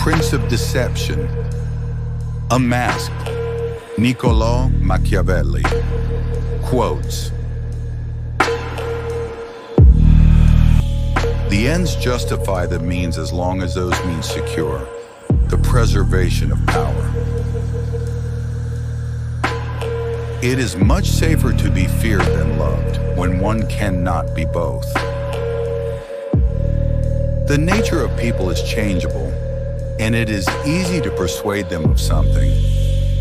prince of deception. Unmasked, Niccolo Machiavelli quotes, "The ends justify the means as long as those means secure the preservation of power. It is much safer to be feared than loved when one cannot be both. The nature of people is changeable, and it is easy to persuade them of something,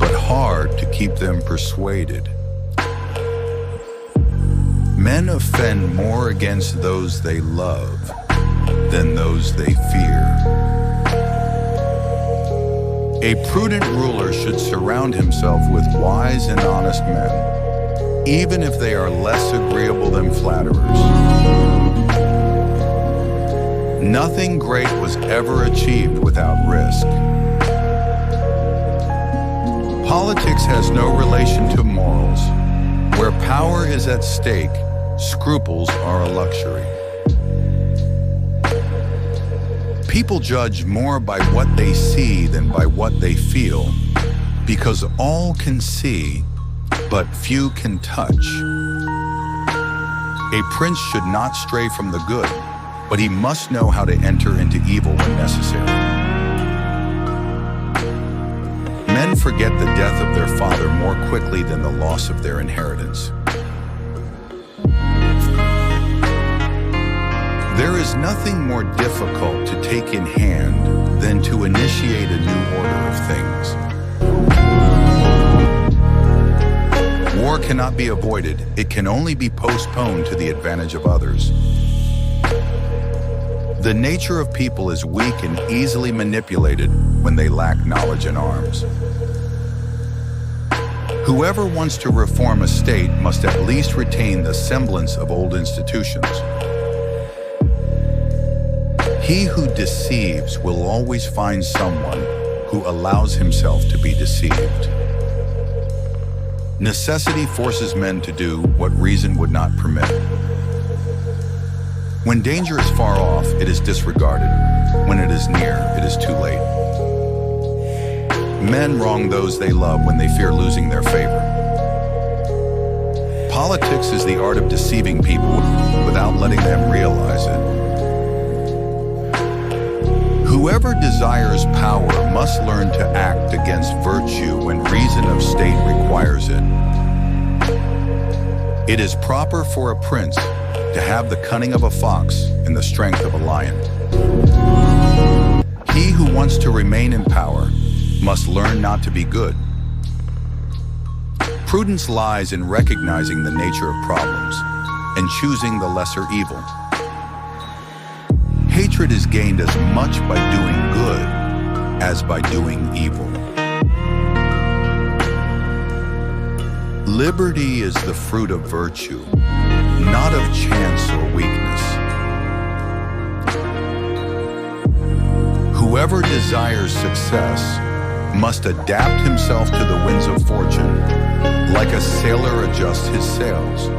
but hard to keep them persuaded. Men offend more against those they love than those they fear. A prudent ruler should surround himself with wise and honest men, even if they are less agreeable than flatterers. Nothing great was ever achieved without risk. Politics has no relation to morals. Where power is at stake, scruples are a luxury. People judge more by what they see than by what they feel, because all can see, but few can touch. A prince should not stray from the good, but he must know how to enter into evil when necessary. Men forget the death of their father more quickly than the loss of their inheritance. There is nothing more difficult to take in hand than to initiate a new order of things. War cannot be avoided. It can only be postponed to the advantage of others. The nature of people is weak and easily manipulated when they lack knowledge and arms. Whoever wants to reform a state must at least retain the semblance of old institutions. He who deceives will always find someone who allows himself to be deceived. Necessity forces men to do what reason would not permit. When danger is far off, it is disregarded. When it is near, it is too late. Men wrong those they love when they fear losing their favor. Politics is the art of deceiving people without letting them realize it. Whoever desires power must learn to act against virtue when reason of state requires it. It is proper for a prince to have the cunning of a fox and the strength of a lion. He who wants to remain in power must learn not to be good. Prudence lies in recognizing the nature of problems and choosing the lesser evil. Hatred is gained as much by doing good as by doing evil. Liberty is the fruit of virtue, not of chance or weakness. Whoever desires success must adapt himself to the winds of fortune, like a sailor adjusts his sails.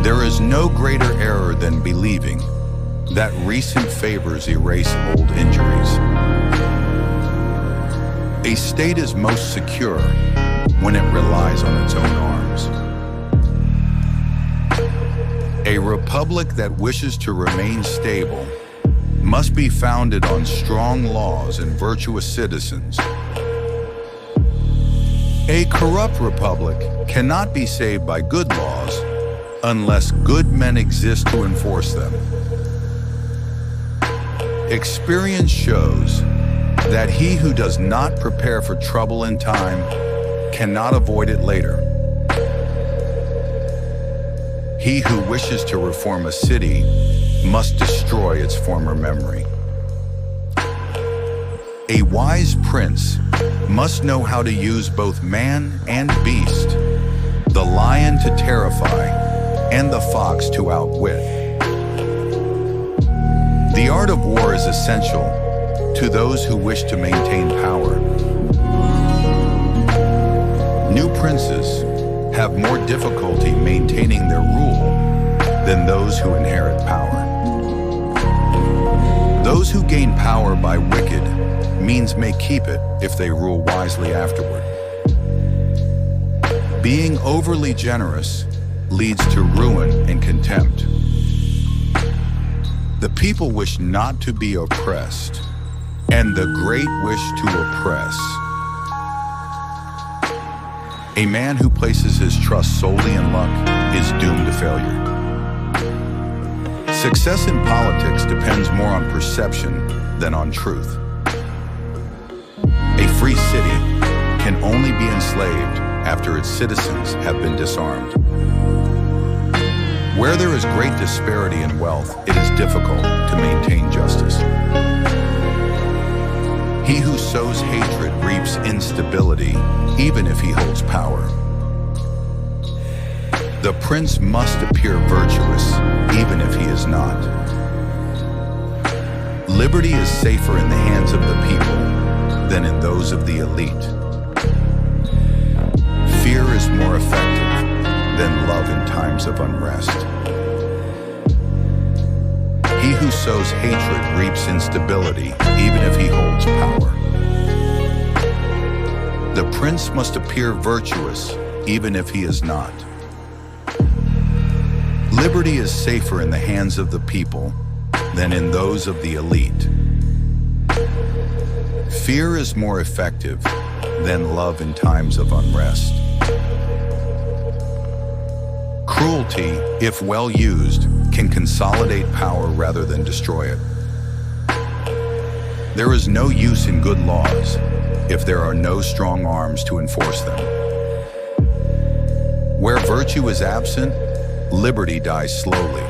There is no greater error than believing that recent favors erase old injuries. A state is most secure when it relies on its own arms. A republic that wishes to remain stable must be founded on strong laws and virtuous citizens. A corrupt republic cannot be saved by good laws unless good men exist to enforce them. Experience shows that he who does not prepare for trouble in time cannot avoid it later. He who wishes to reform a city must destroy its former memory. A wise prince must know how to use both man and beast, the lion to terrify and the fox to outwit. The art of war is essential to those who wish to maintain power. New princes have more difficulty maintaining their rule than those who inherit power. Those Those who gain power by wicked means may keep it if they rule wisely afterward. Being overly generous leads to ruin and contempt. The people wish not to be oppressed, and the great wish to oppress. A man who places his trust solely in luck is doomed to failure. Success in politics depends more on perception than on truth. A free city can only be enslaved after its citizens have been disarmed. Where there is great disparity in wealth, it is difficult to maintain justice. He who sows hatred reaps instability, even if he holds power. The prince must appear virtuous, even if he is not. Liberty is safer in the hands of the people than in those of the elite. Fear is more effective than love in times of unrest. He who sows hatred reaps instability, even if he holds power. The prince must appear virtuous, even if he is not. Liberty is safer in the hands of the people than in those of the elite. Fear is more effective than love in times of unrest. Cruelty, if well used, can consolidate power rather than destroy it. There is no use in good laws if there are no strong arms to enforce them. Where virtue is absent, liberty dies slowly.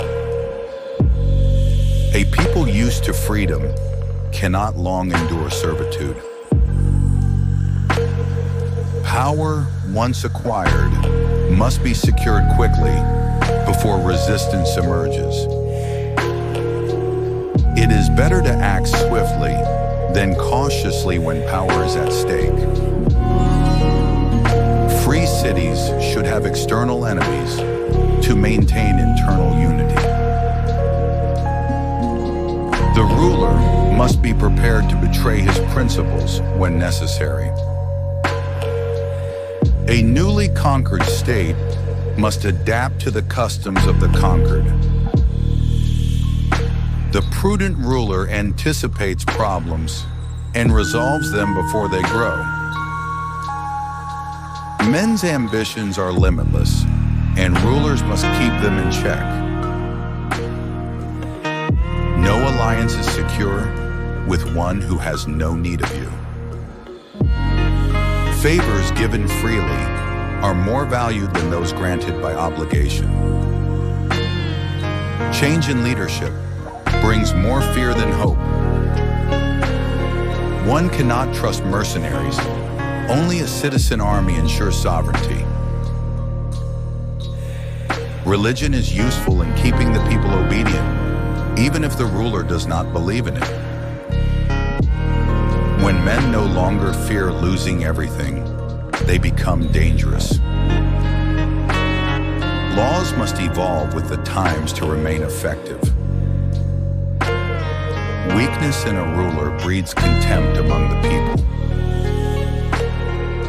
A people used to freedom cannot long endure servitude. Power, once acquired, must be secured quickly before resistance emerges. It is better to act swiftly than cautiously when power is at stake. Free cities should have external enemies to maintain internal unity. The ruler must be prepared to betray his principles when necessary. A newly conquered state must adapt to the customs of the conquered. The prudent ruler anticipates problems and resolves them before they grow. Men's ambitions are limitless, and rulers must keep them in check. No alliance is secure with one who has no need of you. Favors given freely are more valued than those granted by obligation. Change in leadership brings more fear than hope. One cannot trust mercenaries. Only a citizen army ensures sovereignty. Religion is useful in keeping the people obedient, even if the ruler does not believe in it. When men no longer fear losing everything, they become dangerous. Laws must evolve with the times to remain effective. Weakness in a ruler breeds contempt among the people.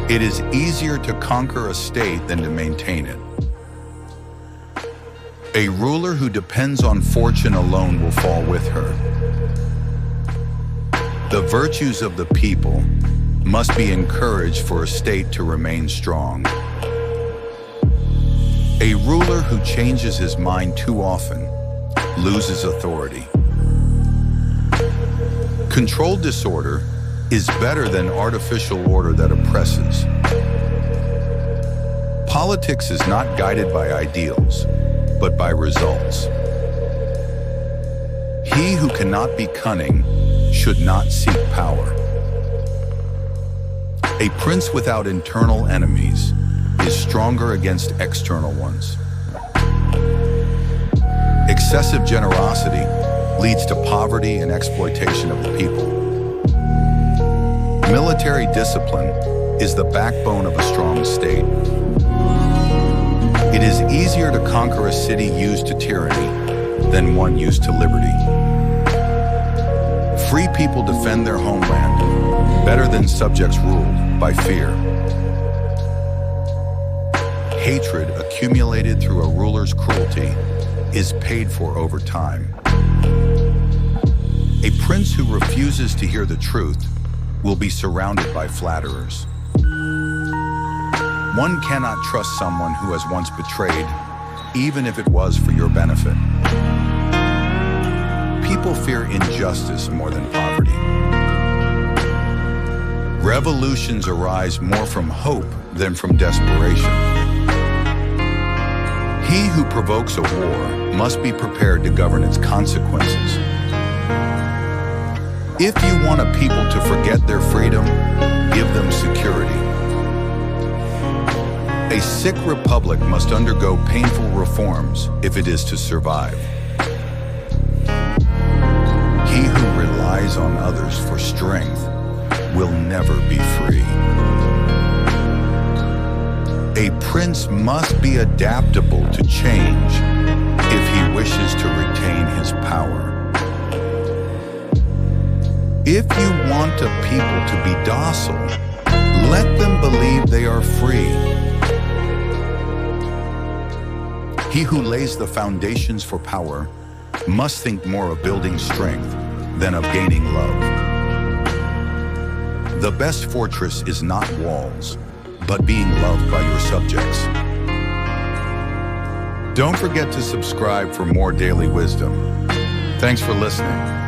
It is easier to conquer a state than to maintain it. A ruler who depends on fortune alone will fall with her. The virtues of the people must be encouraged for a state to remain strong. A ruler who changes his mind too often loses authority. Controlled disorder is better than artificial order that oppresses. Politics is not guided by ideals, but by results. He who cannot be cunning should not seek power. A prince without internal enemies is stronger against external ones. Excessive generosity leads to poverty and exploitation of the people. Military discipline is the backbone of a strong state. It is easier to conquer a city used to tyranny than one used to liberty. people defend their homeland better than subjects ruled by fear. Hatred accumulated through a ruler's cruelty is paid for over time. A prince who refuses to hear the truth will be surrounded by flatterers. One cannot trust someone who has once betrayed, even if it was for your benefit. People fear injustice more than poverty. Revolutions arise more from hope than from desperation. He who provokes a war must be prepared to govern its consequences. If you want a people to forget their freedom, give them security. A sick republic must undergo painful reforms if it is to survive. He who relies on others for strength will never be free. A prince must be adaptable to change if he wishes to retain his power. If you want a people to be docile, let them believe they are free. He who lays the foundations for power must think more of building strength than of gaining love. The best fortress is not walls, but being loved by your subjects. Don't forget to subscribe for more daily wisdom. Thanks for listening.